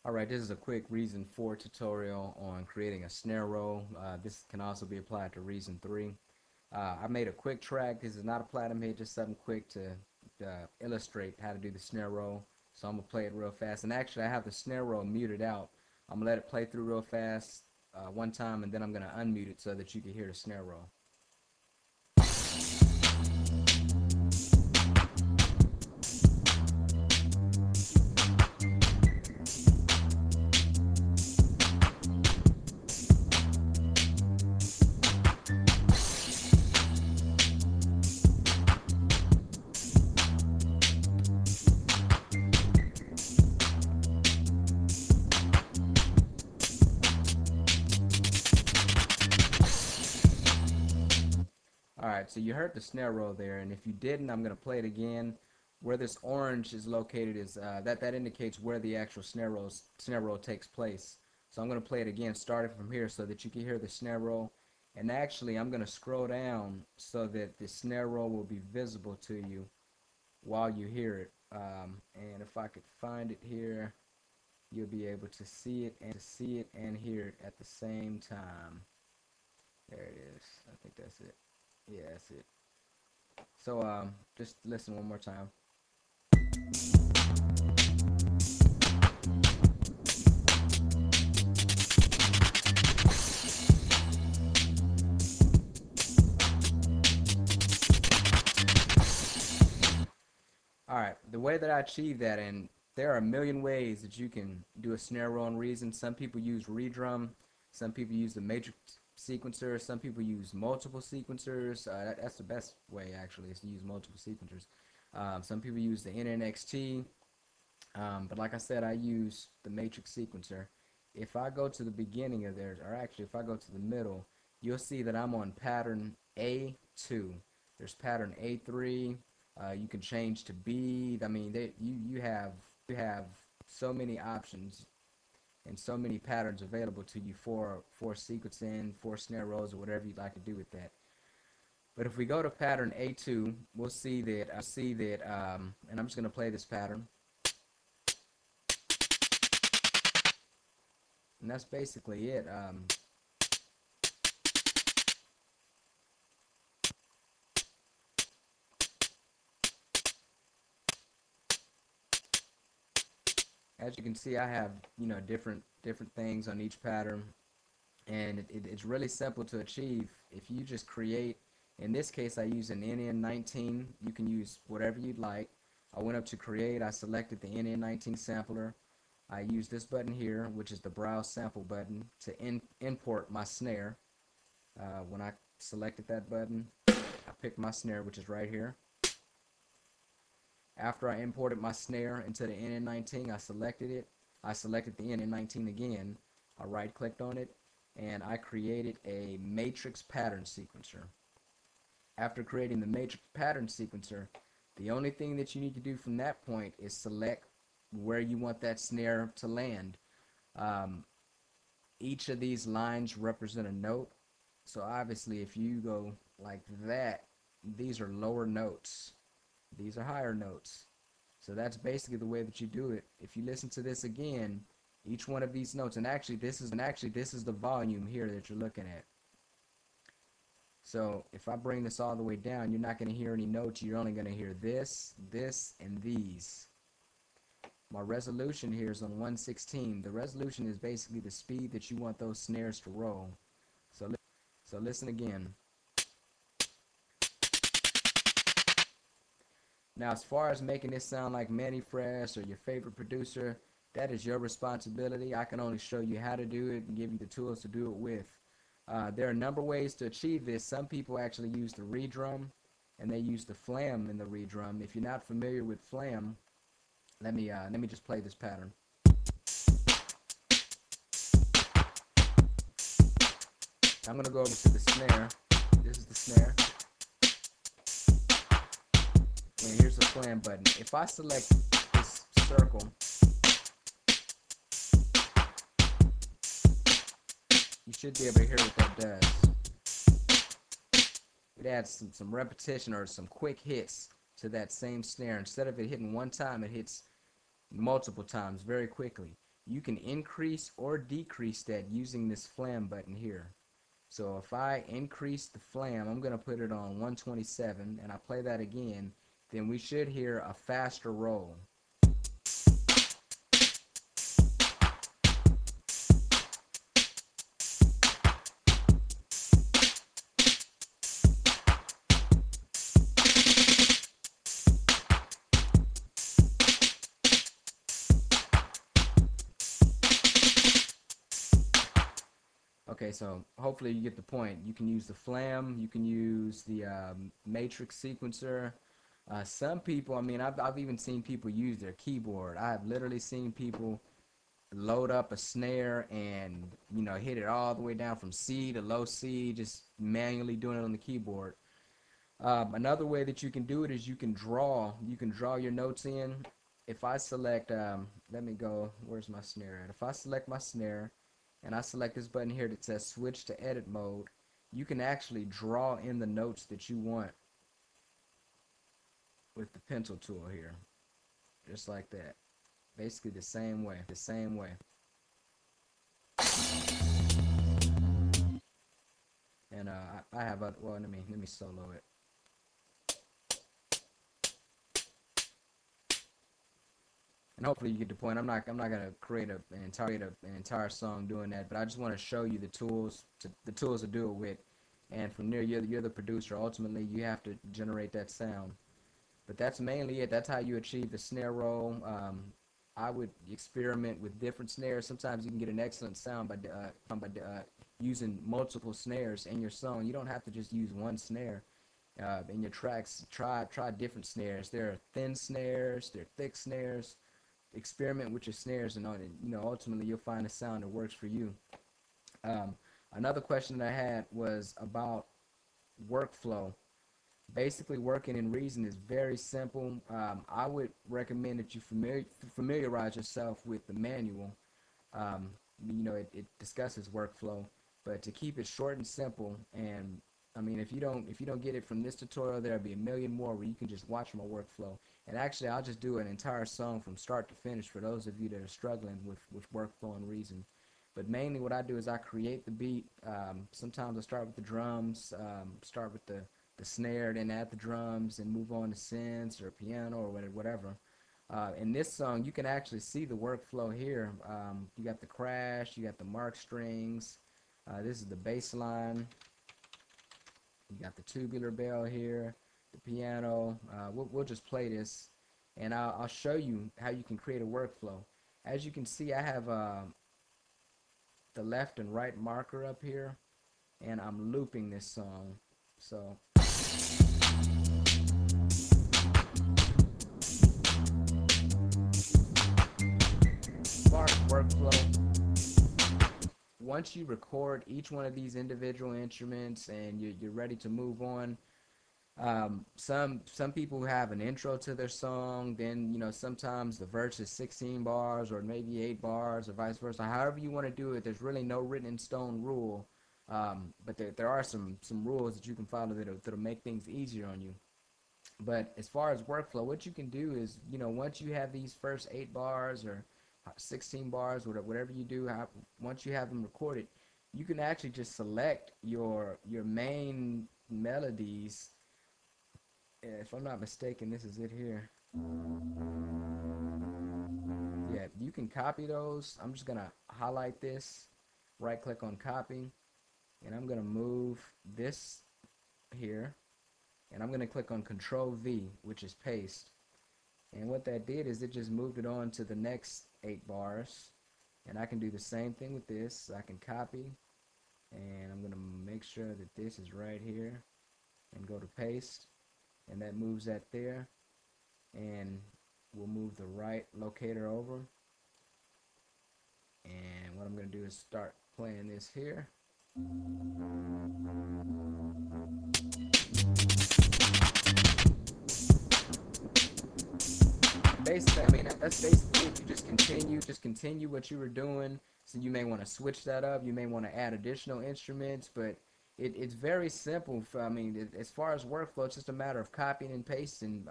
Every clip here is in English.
Alright, this is a quick Reason 4 tutorial on creating a snare roll. This can also be applied to Reason 3. I made a quick track. This is not a platinum hit, just something quick to illustrate how to do the snare roll. So I'm going to play it real fast. And actually, I have the snare roll muted out. I'm going to let it play through real fast one time, and then I'm going to unmute it so that you can hear the snare roll. Alright, so you heard the snare roll there, and if you didn't, I'm going to play it again. Where this orange is located is that indicates where the actual snare roll takes place. So I'm going to play it again, starting from here, so that you can hear the snare roll. And actually, I'm going to scroll down so that the snare roll will be visible to you while you hear it. And if I could find it here, you'll be able to see it and hear it at the same time. There it is. I think that's it. Yeah, that's it. So just listen one more time. Alright, the way that I achieve that, and there are a million ways that you can do a snare roll in Reason. Some people use redrum, some people use the matrix sequencer, some people use multiple sequencers. That's the best way, actually, is to use multiple sequencers. Some people use the NNXT, but like I said, I use the matrix sequencer. If I go to the beginning of theirs, or actually if I go to the middle, you'll see that I'm on pattern A2. There's pattern A3. You can change to B. I mean, you have so many options and so many patterns available to you for sequencing, for snare rolls, or whatever you'd like to do with that. But if we go to pattern A2, we'll see that, and I'm just going to play this pattern. And that's basically it. As you can see, I have different things on each pattern, and it's really simple to achieve if you just create. In this case, I use an NN19. You can use whatever you'd like. I went up to create. I selected the NN19 sampler. I use this button here, which is the browse sample button, to import my snare. When I selected that button, I picked my snare, which is right here. After I imported my snare into the NN19, I selected it. I selected the NN19 again. I right-clicked on it, and I created a matrix pattern sequencer. After creating the matrix pattern sequencer, the only thing that you need to do from that point is select where you want that snare to land. Um, each of these lines represent a note. So obviously, if you go like that, these are lower notes. These are higher notes. So that's basically the way that you do it. If you listen to this again, each one of these notes, and actually this is the volume here that you're looking at. So if I bring this all the way down, you're not going to hear any notes. You're only going to hear this, this, and these. My resolution here is on 116. The resolution is basically the speed that you want those snares to roll. So listen again. Now, as far as making this sound like Manny Fresh or your favorite producer, that is your responsibility. I can only show you how to do it and give you the tools to do it with. There are a number of ways to achieve this. Some people actually use the redrum, and they use the flam in the redrum. If you're not familiar with flam, let me just play this pattern. I'm gonna go over to the snare. This is the snare. And here's the flam button. If I select this circle, you should be able to hear what that does. It adds some repetition or some quick hits to that same snare. Instead of it hitting one time, it hits multiple times very quickly. you can increase or decrease that using this flam button here. So if I increase the flam, I'm going to put it on 127, and I play that again, then we should hear a faster roll. Okay, so hopefully you get the point. You can use the flam, you can use the matrix sequencer. Some people, I mean, I've even seen people use their keyboard. I've literally seen people load up a snare and, you know, hit it all the way down from C to low C, just manually doing it on the keyboard. Another way that you can do it is you can draw your notes in. If I select, let me go, where's my snare at? If I select my snare and I select this button here that says switch to edit mode, you can actually draw in the notes that you want with the pencil tool here, just like that. Basically the same way, the same way. And I have other, well, let me solo it. And hopefully you get the point. I'm not gonna create an entire song doing that, but I just want to show you the tools to do it with. And from there, you're the producer. Ultimately, you have to generate that sound. But that's mainly it. That's how you achieve the snare roll. I would experiment with different snares. Sometimes you can get an excellent sound by using multiple snares in your song. You don't have to just use one snare in your tracks. Try different snares. There are thin snares. There are thick snares. Experiment with your snares, and you know, ultimately you'll find a sound that works for you. Um, Another question that I had was about workflow. Basically, working in Reason is very simple. I would recommend that you familiarize yourself with the manual. um, you know, it discusses workflow, but to keep it short and simple, and I mean, if you don't get it from this tutorial, there'll be a million more where you can just watch my workflow. And actually, I'll just do an entire song from start to finish for those of you that are struggling with workflow and Reason. But mainly, what I do is I create the beat. Sometimes I start with the drums, start with the snare, then add the drums, and move on to synths or piano or whatever. In this song, you can actually see the workflow here. You got the crash, you got the mark strings. This is the bass line. You got the tubular bell here, the piano. We'll just play this, and I'll show you how you can create a workflow. As you can see, I have the left and right marker up here, and I'm looping this song. So as far as workflow, once you record each one of these individual instruments and you're ready to move on, some people have an intro to their song. Then, you know, sometimes the verse is 16 bars or maybe 8 bars or vice versa. However you want to do it, there's really no written in stone rule. But there are some rules that you can follow that'll make things easier on you. But as far as workflow, what you can do is, you know, once you have these first 8 bars or 16 bars, whatever you do, once you have them recorded, you can actually just select your main melodies. If I'm not mistaken, this is it here. Yeah, you can copy those. I'm just gonna highlight this, right click on copy, and I'm gonna move this here, and I'm gonna click on Control V, which is paste. And what that did is it just moved it on to the next 8 bars. And I can do the same thing with this. I can copy, and I'm gonna make sure that this is right here, and go to paste, and that moves that there. And we'll move the right locator over, and what I'm going to do is start playing this here. Basically, I mean, that's basically it. You just continue what you were doing. So you may want to switch that up, you may want to add additional instruments, but it's very simple. I mean, as far as workflow, it's just a matter of copying and pasting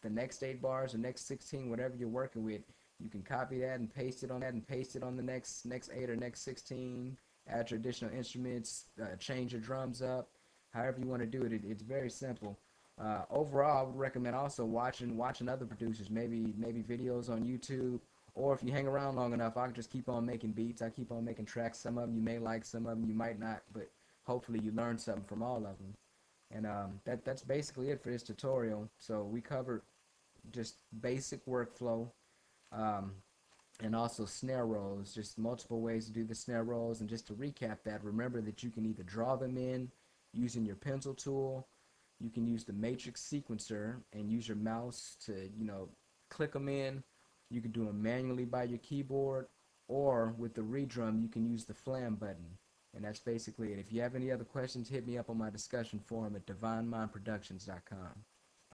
the next 8 bars, the next 16, whatever you're working with. You can copy that and paste it on the next 8 or next 16. Add your additional instruments, change your drums up, however you want to do it. It's very simple. Overall, I would recommend also watching other producers, maybe videos on YouTube, or if you hang around long enough, I can just keep on making beats. I keep on making tracks. Some of them you may like, some of them you might not, but hopefully you learn something from all of them. And that's basically it for this tutorial. So we covered just basic workflow, um, and also snare rolls, just multiple ways to do the snare rolls. And just to recap that, remember that you can either draw them in using your pencil tool, you can use the matrix sequencer and use your mouse to, click them in. You can do them manually by your keyboard, or with the redrum, you can use the flam button. And that's basically it. If you have any other questions, hit me up on my discussion forum at divinemindproductions.com.